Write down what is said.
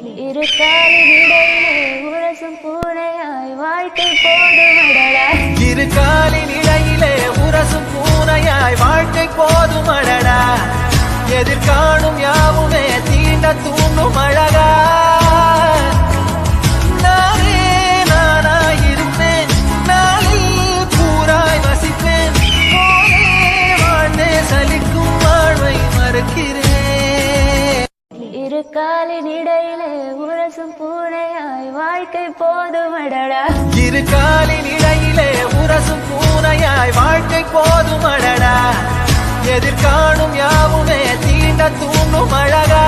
இரு காலின் இடையிலே உரசும் பூனையாய் வாழ்க்கை போதுமடடா. இரு காலின் இடையிலே உரசும் பூனையாய் வாழ்க்கை போதுமடடா. எதிர்காணும் யாவுமே தீண்ட தூண்டும் அழகா. நானே நானாயிருப்பேன், நாளில் பூராய் வசிப்பேன். போனே வாழ்ந்தே சலிக்கும் வாழ்வை மறுக்கிறேன். இரு காலின் இடையிலே உரசும் பூனையாய் வாழ்க்கை போதுமடடா. இரு காலின் இடையிலே உரசும் பூனையாய் வாழ்க்கை போதுமடடா. எதிர்காணும் யாவுமே தீண்ட தூண்டும் அழகா.